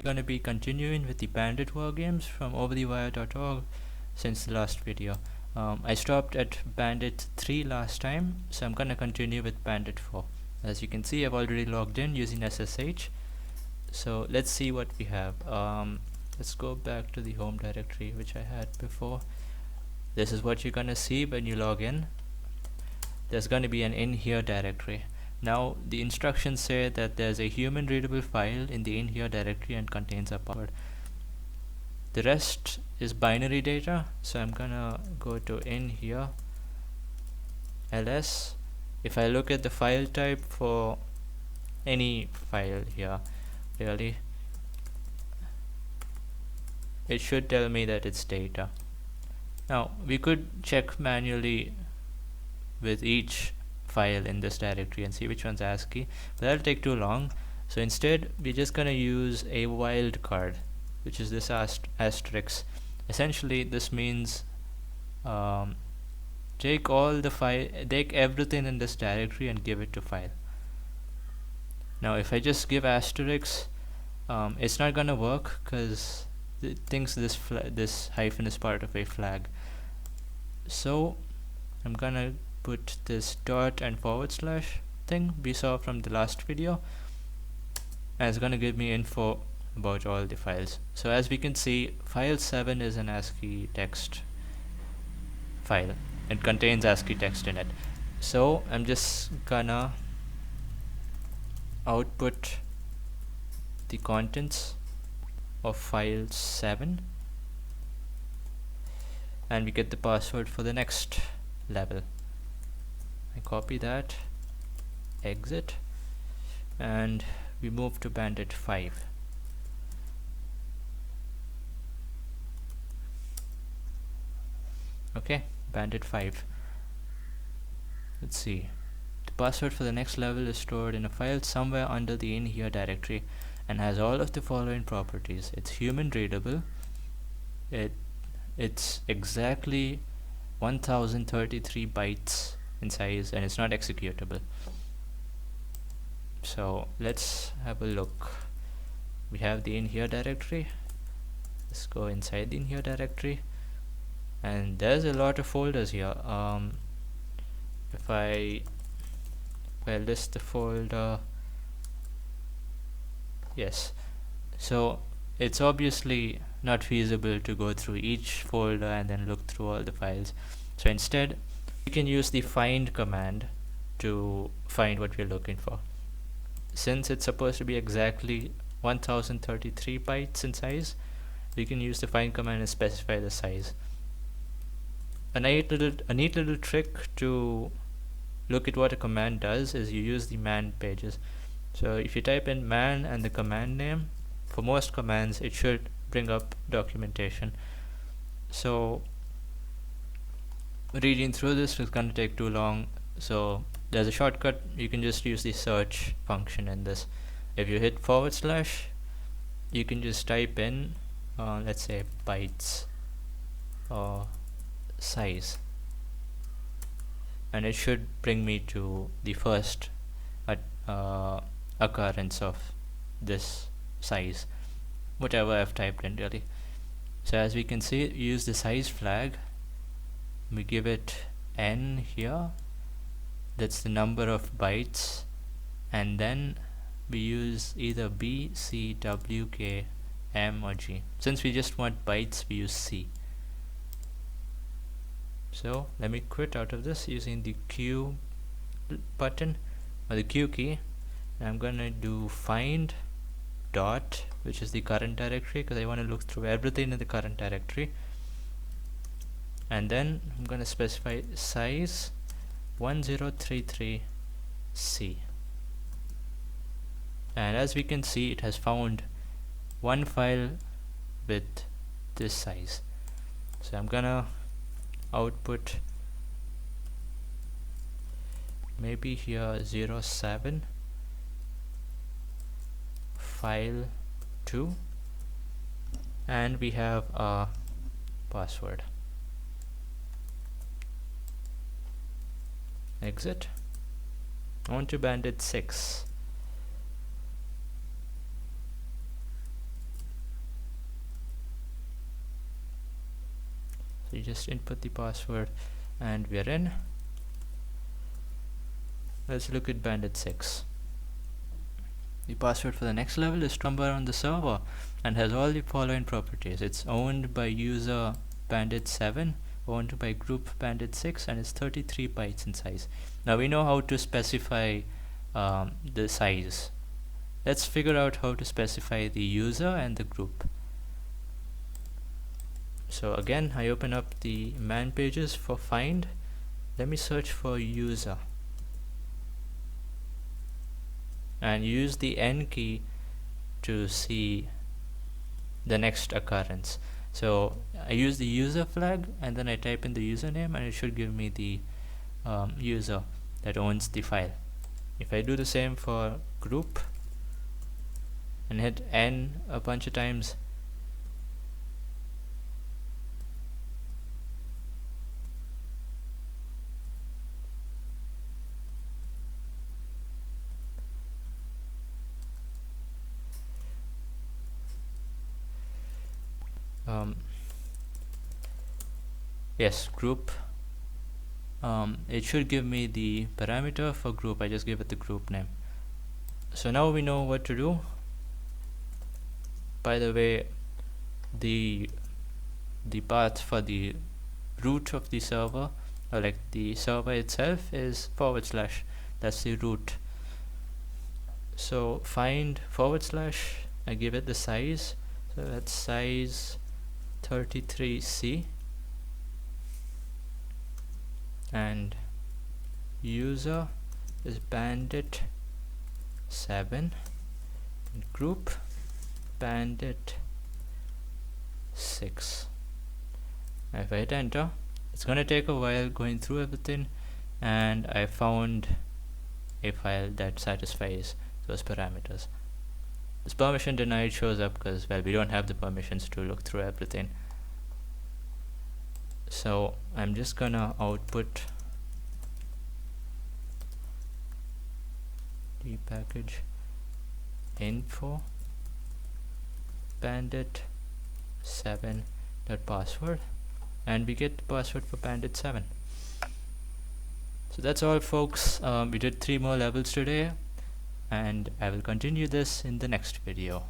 Going to be continuing with the bandit wargames from overthewire.org since the last video. I stopped at bandit 3 last time, so I'm going to continue with bandit 4. As you can see, I've already logged in using SSH. So let's see what we have. Let's go back to the home directory which I had before. This is what you're going to see when you log in. There's going to be an in here directory. Now the instructions say that there's a human readable file in the in here directory and contains a password. The rest is binary data, so I'm gonna go to in here ls. If I look at the file type for any file here, really, it should tell me that it's data. Now we could check manually with each file in this directory and see which one's ASCII, but that'll take too long. So instead we're just gonna use a wildcard, which is this asterisk. Essentially this means take all the file, take everything in this directory and give it to file. Now if I just give asterisk, it's not gonna work because it thinks this hyphen is part of a flag. So I'm gonna put this dot and / thing we saw from the last video, and it's gonna give me info about all the files. So as we can see, file 7 is an ASCII text file. It contains ASCII text in it. So I'm just gonna output the contents of file 7 and we get the password for the next level. I copy that, exit, and we move to bandit 5. Okay, bandit 5. Let's see. The password for the next level is stored in a file somewhere under the in here directory and has all of the following properties. It's human readable. It's exactly 1033 bytes in size, and it's not executable. So let's have a look. We have the in here directory. Let's go inside the in here directory, and there's a lot of folders here. If I list the folder, yes, so it's obviously not feasible to go through each folder and then look through all the files. So instead we can use the find command to find what we're looking for. Since it's supposed to be exactly 1033 bytes in size, we can use the find command and specify the size. A neat little trick to look at what a command does is you use the man pages. So if you type in man and the command name, for most commands it should bring up documentation. So reading through this is going to take too long, so there's a shortcut. You can just use the search function in this. If you hit / you can just type in let's say bytes or size, and it should bring me to the first occurrence of this size, whatever I've typed in really. So as we can see, use the size flag. We give it n here, that's the number of bytes, and then we use either B, C, W, K, M or G. Since we just want bytes, we use C. So let me quit out of this using the Q button or the Q key. I'm gonna do find dot, which is the current directory, because I want to look through everything in the current directory, and then I'm gonna specify size 1033C, and as we can see, it has found one file with this size. So I'm gonna output maybe here 07 file 2, and we have a password. Exit. On to bandit 6. So you just input the password and we're in. Let's look at bandit 6. The password for the next level is number on the server and has all the following properties. It's owned by user bandit 7, owned by group bandit 6, and it's 33 bytes in size. Now we know how to specify the size. Let's figure out how to specify the user and the group. So again, I open up the man pages for find. Let me search for user and use the N key to see the next occurrence. So I use the user flag and then I type in the username and it should give me the user that owns the file. If I do the same for group and hit N a bunch of times, yes, group, it should give me the parameter for group. I just give it the group name. So now we know what to do. By the way, the path for the root of the server, or like the server itself, is /. That's the root. So find /, I give it the size, so that's size 33C, and user is bandit 7, and group bandit 6. Now if I hit enter, it's gonna take a while going through everything, and I found a file that satisfies those parameters. This permission denied shows up because, well, we don't have the permissions to look through everything. So I'm just gonna output the package info bandit 7.password, and we get the password for bandit 7. So that's all, folks. We did 3 more levels today, and I will continue this in the next video.